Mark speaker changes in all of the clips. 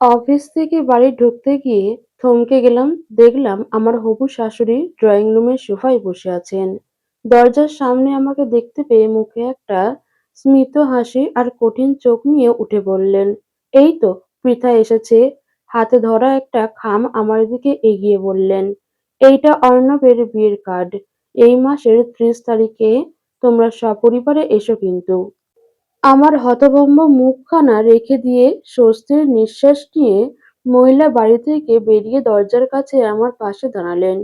Speaker 1: Office থেকে বাড়ি ঢুকতে গিয়ে থমকে গেলাম। দেখলাম আমার হবু শাশুড়ি ড্রয়িং রুমের সোফায় বসে আছেন। দরজার সামনে আমাকে দেখতে পেয়ে মুখে একটা স্মিত হাসি আর কঠিন চোখ নিয়ে উঠে বললেন, এই তো পৃথা এসেছে। হাতে ধরা একটা খাম আমার দিকে এগিয়ে বললেন, এইটা অর্ণবের বিয়ের কার্ড। এই মাসের 30 তারিখে তোমরা সপরিবারে এসো কিন্তু। আমার হতভম্ব মুখখানা রেখে দিয়ে স্বস্তির নিঃশ্বাস নিয়ে মহিলা বাড়ি থেকে বেরিয়ে দরজার কাছে আমার পাশে দাঁড়ালেন।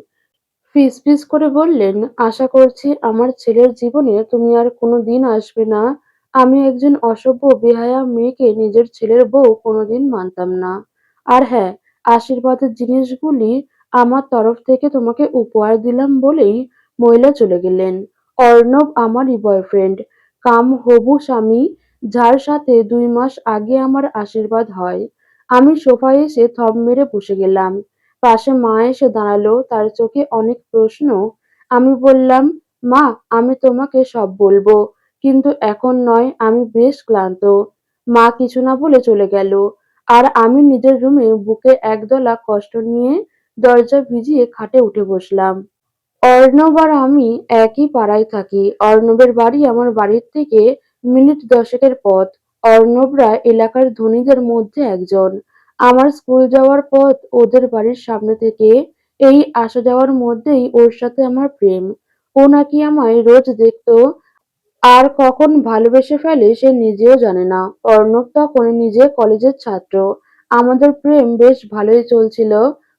Speaker 1: ফিসফিস করে বললেন, আশা করছি আমার ছেলের জীবনে তুমি আর কোনোদিন আসবে না। আমি একজন অসভ্য বেহায়া মেয়েকে নিজের ছেলের বউ কোনোদিন মানতাম না। আর হ্যাঁ, আশীর্বাদের জিনিসগুলি আমার তরফ থেকে তোমাকে উপহার দিলাম বলেই মহিলা চলে গেলেন। অর্ণব আমারই বয়ফ্রেন্ড, কাম হবু স্বামী, যার সাথে 2 মাস আগে আমার আশীর্বাদ হয়। আমি সোফায় এসে থম মেরে বসে গেলাম। পাশে মা এসে দাঁড়ালো, তার চোখে অনেক প্রশ্ন। আমি বললাম, মা, আমি তোমাকে সব বলবো, কিন্তু এখন নয়, আমি বেশ ক্লান্ত। মা কিছু না বলে চলে গেল। আর আমি নিজের রুমে বুকে একদলা কষ্ট নিয়ে দরজা ভিজিয়ে খাটে উঠে বসলাম। অর্ণব আর আমি একই পাড়ায় থাকি। অর্ণবের বাড়ি আমার বাড়ির থেকে মিনিট 10-এর পথ। অর্ণবরা এলাকার ধনীদের মধ্যে একজন। আমার স্কুল যাওয়ার পথ ওদের বাড়ির সামনে থেকে। এই আসা যাওয়ার মধ্যেই ওর সাথে আমার প্রেম। ও নাকি আমায় রোজ দেখতো, আর কখন ভালোবেসে ফেলে সে নিজেও জানে না। অর্ণব তখন নিজে কলেজের ছাত্র। আমাদের প্রেম বেশ ভালোই চলছিল।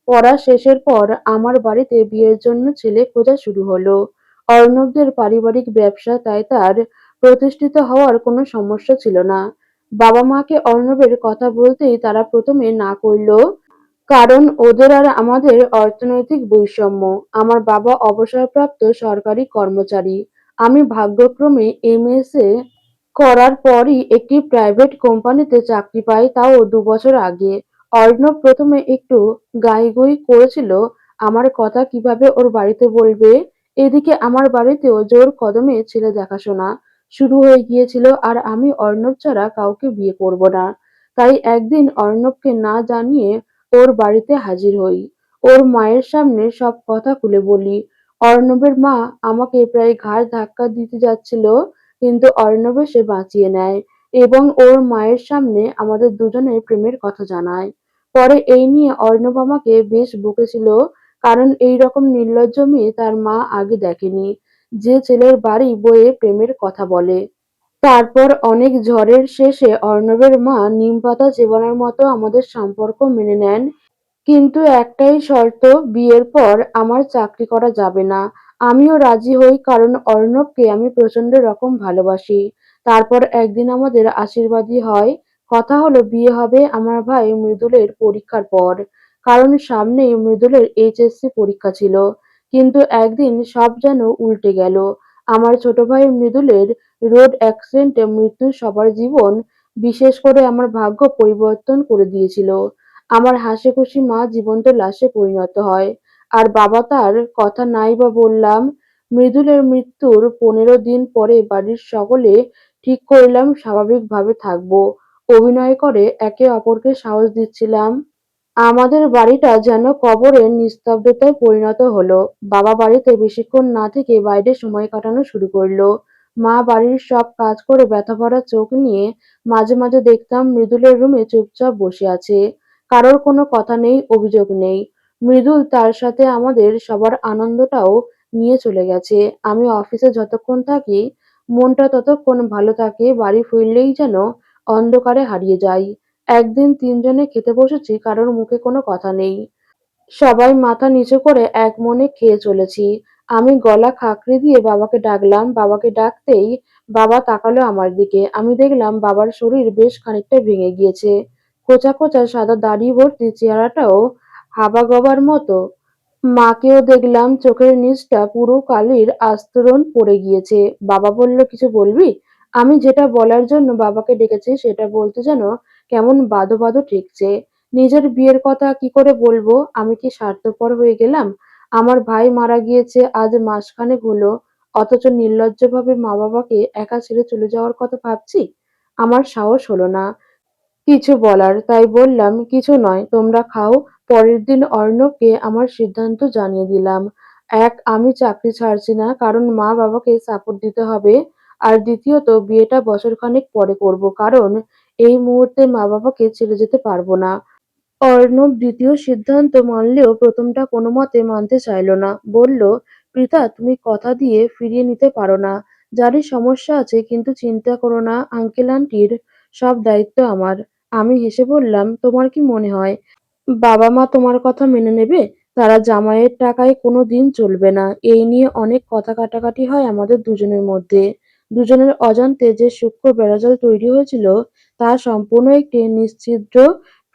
Speaker 1: পড়া শেষের পর আমার বাড়িতে বিয়ের জন্য ছেলে খোঁজা শুরু হলো। অর্ণবদের পারিবারিক ব্যবসা, তাই তার প্রতিষ্ঠিত হওয়ার কোনো সমস্যা ছিল না। বাবা মাকে অর্ণবের কথা বলতেই তারা প্রথমে না করলো, কারণ ওদের আর আমাদের অর্থনৈতিক বৈষম্য। আমার বাবা অবসরপ্রাপ্ত সরকারি কর্মচারী। আমি ভাগ্যক্রমে এমএসএ করার পরই একটি প্রাইভেট কোম্পানিতে চাকরি পাই, তাও 2 বছর আগে। অর্ণব প্রথমে একটু গাইগুই করেছিল আমার কথা কিভাবে ওর বাড়িতে বলবে। এদিকে আমার বাড়িতেও জোর কদমে ছেলে দেখাশোনা শুরু হয়ে গিয়েছিল, আর আমি অর্ণব ছাড়া কাউকে বিয়ে করব না। তাই একদিন অর্ণবকে না জানিয়ে ওর বাড়িতে হাজির হই। ওর মায়ের সামনে সব কথা খুলে বলি। অর্ণবের মা আমাকে প্রায় ঘাড় ধাক্কা দিতে যাচ্ছিল, কিন্তু অর্ণব এসে বাঁচিয়ে নেয় এবং ওর মায়ের সামনে আমাদের দুজনের প্রেমের কথা জানায়। পরে এই নিয়ে অর্ণব আমাকে বেশ বকেছিল, কারণ এই রকম নির্লজ্জ মেয়ে তার মা আগে দেখেনি, যে ছেলের বাড়ি বয়ে প্রেমের কথা বলে। তারপর অনেক ঝড়ের শেষে অর্ণবের মা নিমপাতা চেবানোর মতো আমাদের সম্পর্ক মেনে নেন। কিন্তু একটাই শর্ত, বিয়ের পর আমার চাকরি করা যাবে না। আমিও রাজি হই, কারণ অর্ণবকে আমি প্রচন্ড রকম ভালোবাসি। তারপর একদিন আমাদের আশীর্বাদী হয়। কথা হলো বিয়ে হবে আমার ভাই মৃদুলের পরীক্ষার পর, কারণ সামনেই মৃদুলের এইচএসসি পরীক্ষা ছিল। কিন্তু একদিন সব যেন উল্টে গেল। আমার ছোট ভাই মৃদুলের রোড অ্যাক্সিডেন্টে মৃত্যু সবার জীবন, বিশেষ করে আমার ভাগ্য পরিবর্তন করে দিয়েছিল। আমার হাসিখুশি মা জীবন্ত লাশে পরিণত হয়। আর বাবা, তার কথা নাই বা বললাম। মৃদুলের মৃত্যুর 15 দিন পরে বাড়ির সকলে ঠিক করলাম স্বাভাবিকভাবে থাকবো। অভিনয় করে একে অপরকে সাহস দিচ্ছিলাম। আমাদের বাড়িটা যেন কবরের নিস্তব্ধতায় পরিণত হলো। বাবা বাড়িতে বেশিক্ষণ না থেকে বাইরে সময় কাটানো শুরু করলো। মা বাড়ির সব কাজ করে ব্যথাভরা চোখ নিয়ে মাঝে মাঝে দেখতাম মৃদুলের রুমে চুপচাপ বসে আছে। কারোর কোনো কথা নেই, অভিযোগ নেই। মৃদুল তার সাথে আমাদের সবার আনন্দটাও নিয়ে চলে গেছে। আমি অফিসে যতক্ষণ থাকি মনটা ততক্ষণ ভালো থাকে, বাড়ি ফিরলেই যেন অন্ধকারে হারিয়ে যাই। একদিন তিনজনে খেতে বসেছি, কারোর মুখে কোনো কথা নেই। সবাই মাথা নিচু করে এক মনে খেয়ে চলেছি। আমি গলা খাঁকড়ে দিয়ে বাবাকে ডাকলাম। বাবাকে ডাকতেই বাবা তাকালো আমার দিকে। আমি দেখলাম বাবার শরীর বেশ খানিকটা ভেঙে গিয়েছে। খোঁচা খোঁচা সাদা দাড়ি ভর্তি চেহারাটাও হাবাগোবার মতো। মাকেও দেখলাম, চোখের নিচটা পুরো কালির আস্তরণ পড়ে গিয়েছে। বাবা বলল, কিছু বলবি? আমি যেটা বলার জন্য বাবাকে ডেকেছি সেটা বলতে যেন কেমন বাদো বাদো ঠেকছে। নিজের বিয়ের কথা কি করে বলবো? আমি কি স্বার্থপর হয়ে গেলাম? আমার ভাই মারা গিয়েছে আজ মাসখানেক হলো, অথচ নির্লজ্জভাবে মা বাবাকে একা ছেড়ে চলে যাওয়ার কথা ভাবছি। আমার সাহস হলো না। কিছু বলার, তাই বললাম, "কিছু নয়, তোমরা খাও।" পরের দিন অর্ণবকে আমার সিদ্ধান্ত জানিয়ে দিলাম। এক, আমি চাকরি ছাড়ছি না, কারণ মা-বাবাকে সাপোর্ট দিতে হবে। আর দ্বিতীয়ত, বিয়েটা বছরখানেক পরে করব, কারণ এই মুহূর্তে মা-বাবাকে ছেড়ে যেতে পারব না। অর্ণব দ্বিতীয় সিদ্ধান্ত মানলেও প্রথমটা কোনোমতে মানতে চাইল না। বলল, "পৃথা, তুমি কথা দিয়ে ফিরিয়ে নিতে পারো না। জানি সমস্যা আছে, কিন্তু চিন্তা করো না, আঙ্কেল-আন্টির সব দায়িত্ব আমার।" আমি হেসে বললাম, "তোমার কি মনে হয় বাবা-মা তোমার কথা মেনে নেবে? তারা জামাইয়ের টাকায় কোনো দিন চলবে না।" এই নিয়ে অনেক কথা কাটাকাটি হয় আমাদের দুজনের মধ্যে। দুজনের অজান্তে যে সূক্ষ্ম বেড়াজাল তৈরি হয়েছিল, তা সম্পূর্ণ একটি নিশ্ছিদ্র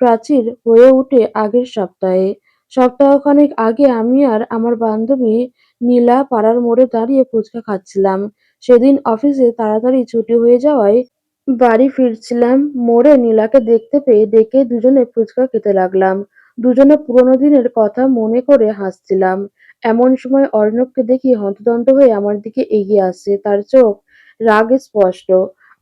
Speaker 1: প্রাচীর হয়ে ওঠে আগের সপ্তাহে। সপ্তাহখানেক আগে আমি আর আমার বান্ধবী নীলা পাড়ার মোড়ে দাঁড়িয়ে ফুচকা খাচ্ছিলাম। সেদিন অফিসে তাড়াতাড়ি ছুটি হয়ে যাওয়ায় বাড়ি ফিরছিলাম। মোড়ে নীলাকে দেখতে পেয়ে ডেকে দুজনে ফুচকা খেতে লাগলাম। দুজনে পুরোনো দিনের কথা মনে করে হাসছিলাম। এমন সময় অর্ণবকে দেখি হন্তদন্ত হয়ে আমার দিকে এগিয়ে আসছে। তার চোখ রাগে স্পষ্ট।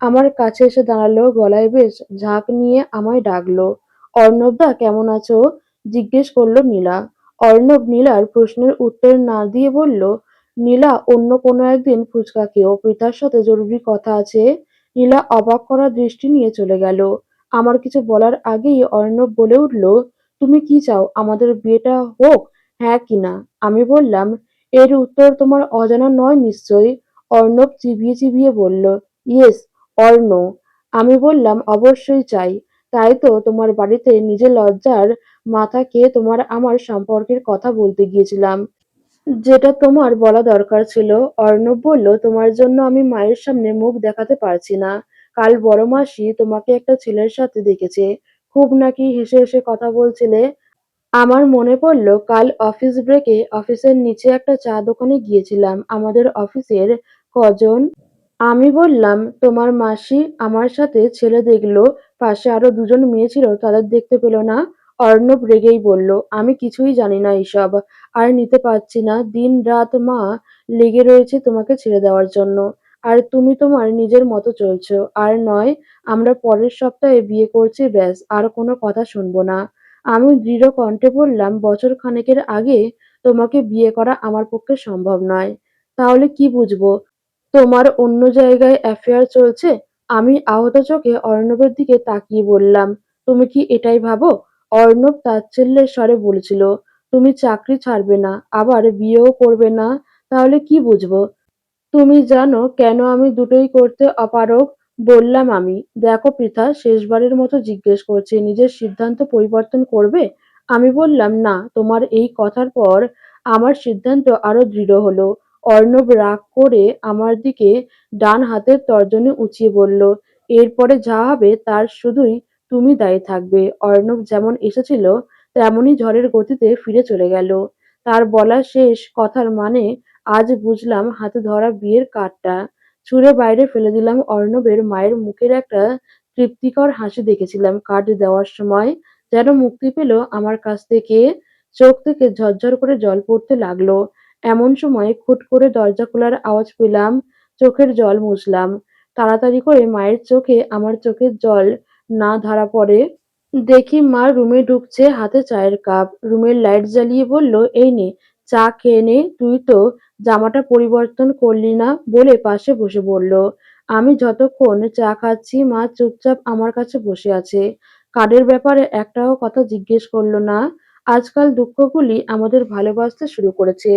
Speaker 1: আমার কাছে এসে দাঁড়ালো, গলায় বেশ ঝাঁক নিয়ে আমায় ডাকলো। "অর্ণবদা, কেমন আছো?" জিজ্ঞেস করলো নীলা। অর্ণব নীলার প্রশ্নের উত্তর না দিয়ে বলল, "নীলা, অন্য কোনো একদিন ফুচকা খেও। পৃথার সাথে জরুরি কথা আছে।" নীলা অবাক করা দৃষ্টি নিয়ে চলে গেল। আমার কিছু বলার আগেই অর্ণব বলে উঠল, "তুমি কি চাও, আমাদের বিয়েটা হোক, হ্যাঁ কি না?" আমি বললাম, "এর উত্তর তোমার অজানা নয় নিশ্চয়ই?" অর্ণব চিবিয়ে চিবিয়ে বলল, "ইয়েস অর নো।" আমি বললাম, "অবশ্যই চাই। তাই তো তোমার বাড়িতে নিজের লজ্জার মাথা খেয়ে তোমার আমার সম্পর্কের কথা বলতে গিয়েছিলাম, যেটা তোমার বলা দরকার ছিল।" অর্ণব বলল, "তোমার জন্য আমি মায়ের সামনে মুখ দেখাতে পারছি না। কাল বড় মাসি তোমাকে একটা ছেলের সাথে দেখেছে। খুব নাকি হেসে হেসে কথা বলছিলে।" আমার মনে পড়ল, কাল অফিস ব্রেকে অফিসের নিচে একটা চা দোকানে গিয়েছিলাম আমাদের অফিসের কজন। আমি বললাম, "তোমার মাসি আমার সাথে ছেলে দেখলো, পাশে আরো দুজন মেয়ে ছিল, তাদের দেখতে পেল না?" অর্ণব রেগেই বলল, "আমি কিছুই জানি না এইসব, আর নিতে পারছি না। দিন-রাত মা লেগে রয়েছে তোমাকে ছেড়ে দেওয়ার জন্য। আর তুমি তোমার নিজের মতো চলছো। আর নয়, আমরা পরের সপ্তাহে বিয়ে করছি, ব্যাস, আর কোনো কথা শুনবো না।" আমি দৃঢ় কণ্ঠে বললাম, "বছর খানেকের আগে তোমাকে বিয়ে করা আমার পক্ষে সম্ভব নয়। তাহলে কি বুঝবো? তোমার অন্য জায়গায় অ্যাফেয়ার চলছে?" আমি আহত চোখে অর্ণবের দিকে তাকিয়ে বললাম, "তুমি কি এটাই ভাবো?" অর্ণব তাচ্ছিল্যের স্বরে বলেছিল, "তুমি চাকরি ছাড়বে না, আবার বিয়েও করবে না, তাহলে কি বুঝবো? তুমি জানো কেন আমি দুটোই করতে অপারগ?" বললাম আমি। "দেখো পৃথা, শেষবারের মতো জিজ্ঞেস করছি, নিজের সিদ্ধান্ত পরিবর্তন করবে?" আমি বললাম, "না।" তোমার এই কথার পর আমার সিদ্ধান্ত আরো দৃঢ় হলো। অর্ণব রাগ করে আমার দিকে ডান হাতের তর্জনী উঁচিয়ে বলল, "এরপরে যা হবে তার শুধুই তুমি দায়ী থাকবে।" অর্ণব যেমন এসেছিল তেমনই ঝড়ের গতিতে ফিরে চলে গেল। তার বলা শেষ কথার মানে আজ বুঝলাম। হাতে ধরা বিয়ের কার্ডটা ছুঁড়ে বাইরে ফেলে দিলাম। অর্ণবের মায়ের মুখের একটা তৃপ্তিকর হাসি দেখেছিলাম কার্ড দেওয়ার সময়, যেন মুক্তি পেল আমার কাছ থেকে। চোখ থেকে ঝরঝর করে জল পড়তে লাগলো। এমন সময় খুট করে দরজা খোলার আওয়াজ পেলাম। চোখের জল মুছলাম। তাড়াতাড়ি করে মায়ের চোখে আমার চোখের জল না ধরা পড়ে দেখি মা রুমে ঢুকছে, হাতে চায়ের কাপ। রুমের লাইট জ্বালিয়ে বলল, "এই নে, চা খেয়ে নে। তুই তো জামাটা পরিবর্তন করলি না।" বলে পাশে বসে পড়ল। আমি যতক্ষণ চা খাচ্ছি মা চুপচাপ আমার কাছে বসে আছে। কার্ডের ব্যাপারে একটাও কথা জিজ্ঞেস করলো না। আজকাল দুঃখগুলি আমাদের ভালোবাসতে শুরু করেছে।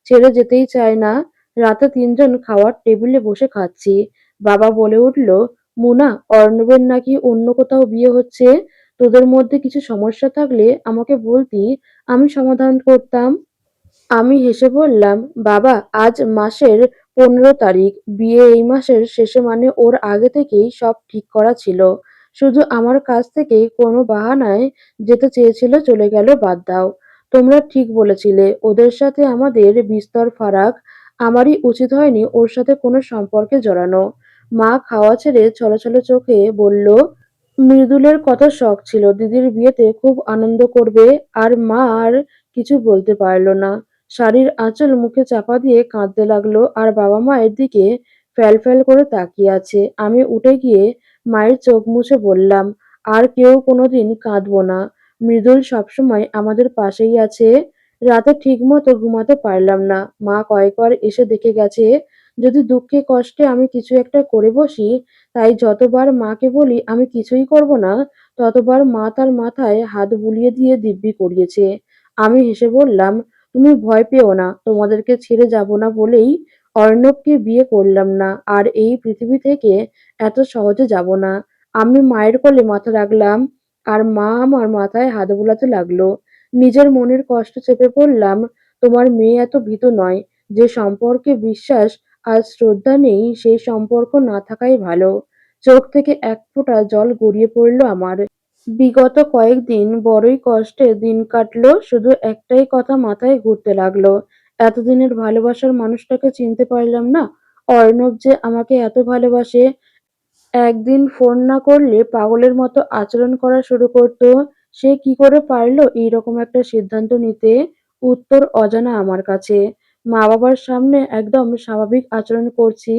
Speaker 1: ছেড়ে যেতেই চায় না। রাতে তিনজন খাওয়ার টেবিলে বসে খাচ্ছি। বাবা বলে উঠল, "মুনা, অর্ণবের নাকি অন্য কোথাও বিয়ে হচ্ছে। তোদের মধ্যে কিছু সমস্যা থাকলে আমাকে বলতি, আমি সমাধান করতাম।" আমি হেসে বললাম, "বাবা, আজ মাসের 15 তারিখ। বিয়ে এই মাসের শেষে, মানে ওর আগে থেকেই সব ঠিক করা ছিল। শুধু আমার কাছ থেকেই কোনো বাহানায় যেতে চেয়েছিল, চলে গেল, বাদ দাও। তোমরা ঠিক বলেছিলে, ওদের সাথে আমাদের বিস্তর ফারাক। আমারই উচিত হয়নি ওর সাথে কোনো সম্পর্কে জড়ানো।" মা খাওয়া ছেড়ে ছলছল চোখে বলল, "মৃদুলের কত শখ ছিল দিদির বিয়েতে খুব আনন্দ করবে।" আর মা আর কিছু বলতে পারল না। শাড়ির আঁচল মুখে চাপা দিয়ে কাঁদতে লাগলো, আর বাবা মায়ের দিকে ফ্যাল ফ্যাল করে তাকিয়ে আছে। আমি উঠে গিয়ে মায়ের চোখ মুছে বললাম, আর কেউ কোনোদিন কাঁদবো না। মৃদুল সবসময় আমাদের পাশেই আছে। রাতে ঠিকমতো ঘুমাতে পারলাম না। মা কয়েকবার এসে দেখে গেছে যদি দুঃখে কষ্টে আমি কিছু একটা করে বসি, তাই যতবার মাকে বলি আমি কিছুই করব না, ততবার মা তার মাথায় হাত বুলিয়ে দিয়ে দিব্যি করিয়েছে। আমি হেসে বললাম, "তুমি ভয় পেও না। তোমাদেরকে ছেড়ে যাব না বলেই অর্ণবকে বিয়ে করলাম না। আর এই পৃথিবী থেকে এত সহজে যাব না।" আমি মায়ের কোলে মাথা রাখলাম আর মা আমার মাথায় হাত বুলাতে লাগলো। নিজের মনের কষ্ট চেপে বললাম, "তোমার মেয়ে এত ভীতু নয়। যে সম্পর্কে বিশ্বাস আর শ্রদ্ধা নেই সেই সম্পর্ক না থাকাই ভালো।" চোখ থেকে এক ফোঁটা জল গড়িয়ে পড়ল আমার। বিগত কয়েকদিন বড়ই কষ্টে দিন কাটলো। শুধু একটাই কথা মাথায় ঘুরতে লাগলো। এতদিনের ভালোবাসার মানুষটাকে চিনতে পারলাম না। অর্ণব যে আমাকে এত ভালোবাসে, একদিন ফোন না করলে পাগলের মতো আচরণ করা শুরু করতো। সে কি করে পারল এইরকম একটা সিদ্ধান্ত নিতে? উত্তর অজানা আমার কাছে। মা-বাবার সামনে একদম স্বাভাবিক আচরণ করছি,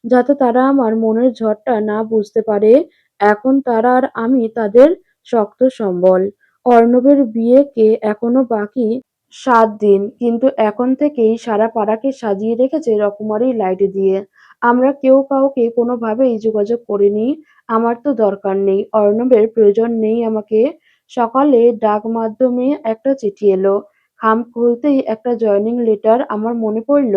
Speaker 1: যাতে তারা আমার মনের ঝড়টা না বুঝতে পারে। এখন তারা আর আমি তাদের শক্ত সম্বল। অর্ণবের বিয়েকে এখনো বাকি ৭ দিন। কিন্তু এখন থেকেই সারা পাড়াকে সাজিয়ে রেখেছে রকমারি লাইট দিয়ে। আমরা কেউ কাউকে কোনোভাবেই যোগাযোগ করিনি। আমার তো দরকার নেই। অর্ণবের প্রয়োজন নেই আমাকে। সকালে ডাক মাধ্যমে একটা চিঠি এলো। খাম খুলতেই একটা জয়েনিং লেটার। আমার মনে পড়ল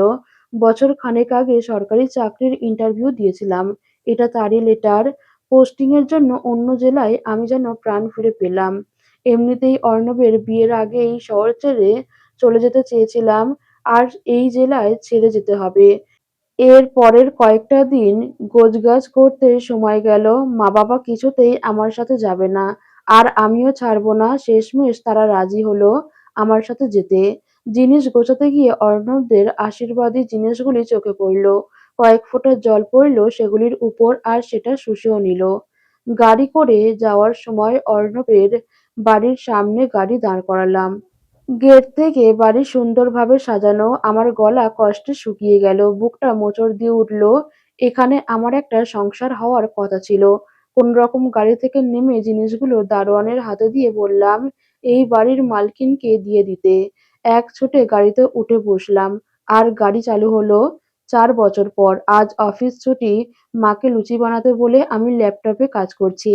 Speaker 1: বছর খানেক আগে সরকারি চাকরির ইন্টারভিউ দিয়েছিলাম। এটা তারই লেটার। পোস্টিং এর জন্য অন্য জেলায় আমি যেন প্রাণ ফিরে পেলাম। এমনিতেই অর্ণবের বিয়ের আগে এই শহর ছেড়ে চলে যেতে চেয়েছিলাম, আর এই জেলায় ছেড়ে যেতে হবে। এর পরের কয়েকটা দিন গোছগাছ করতে সময় গেল। মা-বাবা কিছুতেই আমার সাথে যাবে না। আর আমিও ছাড়ব না। শেষমেশ তারা রাজি হলো আমার সাথে যেতে। জিনিস গোছাতে গিয়ে অর্ণবদের আশীর্বাদী জিনিসগুলি চোখে পড়ল। কয়েক ফোঁটা জল পড়ল সেগুলির উপর আর সেটা শুষেও নিল। গাড়ি করে যাওয়ার সময় অর্ণবের বাড়ির সামনে গাড়ি দাঁড় করালাম। গেট থেকে বাড়ি সুন্দরভাবে সাজানো। আমার গলা কষ্টে শুকিয়ে গেল। বুকটা মোচড় দিয়ে উঠল। এখানে আমার একটা সংসার হওয়ার কথা ছিল। কোনরকম গাড়ি থেকে নেমে জিনিসগুলো দারোয়ানের হাতে দিয়ে বললাম, এই বাড়ির মালকিনকে দিয়ে দিতে। এক ছুটে গাড়িতে উঠে বসলাম। আর গাড়ি চালু হলো। ৪ বছর পর। আজ অফিস ছুটি। মাকে লুচি বানাতে বলে আমি ল্যাপটপে কাজ করছি।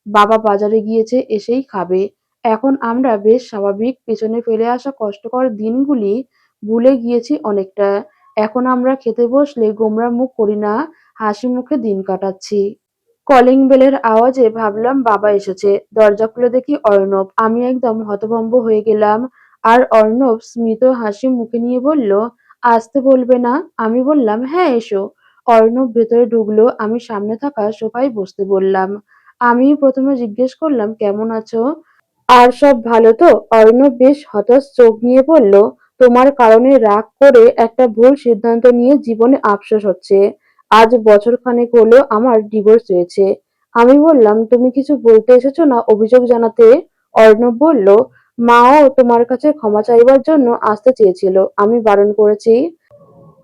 Speaker 1: বাবা বাজারে গিয়েছে, এসেই খাবে। এখন আমরা বেশ স্বাভাবিক। পেছনে ফেলে আসা কষ্টকর দিনগুলি ভুলে গিয়েছি অনেকটা। এখন আমরা খেতে বসলে গোমড়া মুখ করি না, হাসি মুখে দিন কাটাচ্ছি। কলিং বেলের আওয়াজে ভাবলাম বাবা এসেছে। দরজা খুলে দেখি অর্ণব। আমি একদম হতভম্ব হয়ে গেলাম। আর অর্ণব স্মিত হাসি মুখে নিয়ে বলল, আসতে বলবে না? আমি বললাম, হ্যাঁ এসো। অর্ণব ভেতরে ঢুকলো। আমি সামনে থাকা সোফায় বসতে বললাম। আমি প্রথমে জিজ্ঞেস করলাম, কেমন আছো? আর সব ভালো তো? অর্ণব বেশ হতাশ চোখ নিয়ে বলল, তোমার কারণে রাগ করে একটা ভুল সিদ্ধান্ত নিয়ে জীবনে আফসোস হচ্ছে। আজ বছর খানেক হলো আমার ডিভোর্স হয়েছে। আমি বললাম, তুমি কিছু বলতে এসেছো না অভিযোগ জানাতে? অর্ণব বলল, মাও তোমার কাছে ক্ষমা চাইবার জন্য আসতে চেয়েছিল। আমি বারণ করেছি।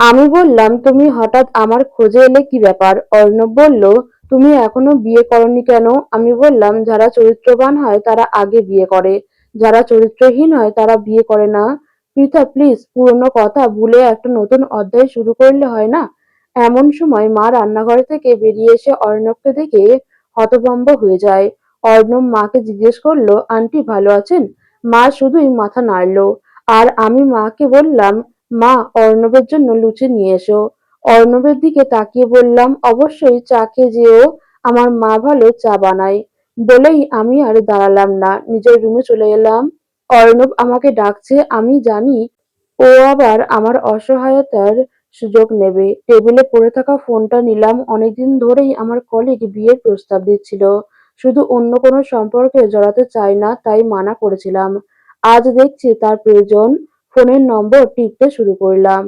Speaker 1: আমি বললাম, তুমি হঠাৎ আমার খোঁজে এলে কি ব্যাপার? অর্ণব বলল, তুমি এখনো বিয়ে করোনি কেন? আমি বললাম, যারা চরিত্রবান হয় তারা আগে বিয়ে করে, যারা চরিত্রহীন হয় তারা বিয়ে করে না। পৃথা প্লিজ, পুরনো কথা ভুলে একটা নতুন অধ্যায় শুরু করলে হয় না? এমন সময় মা রান্নাঘর থেকে বেরিয়ে এসে অর্ণবকে দেখে হতভম্ব হয়ে যায়। অর্ণব মাকে জিজ্ঞেস করলো, আন্টি ভালো আছেন? মা শুধুই মাথা নাড়ল। আর আমি মাকে বললাম, মা অর্ণবের জন্য লুচি নিয়ে এসো। অর্ণবের দিকে তাকিয়ে বললাম, অবশ্যই চা খেয়ে যেও, আমার মা ভালো চা বানায়। বলেই আমি আর দাঁড়ালাম না, নিজের রুমে চলে এলাম। অর্ণব আমাকে ডাকছে, আমি জানি ও আবার আমার অসহায়তার সুযোগ নেবে। টেবিলে পড়ে থাকা ফোনটা নিলাম। অনেকদিন ধরেই আমার কলিগ বিয়ের প্রস্তাব দিচ্ছিল। শুধু অন্য কোনো সম্পর্কে জড়াতে চাই না, তাই মানা করেছিলাম। আজ দেখছি তার প্রয়োজন। ফোনের নম্বর টিপতে শুরু করলাম।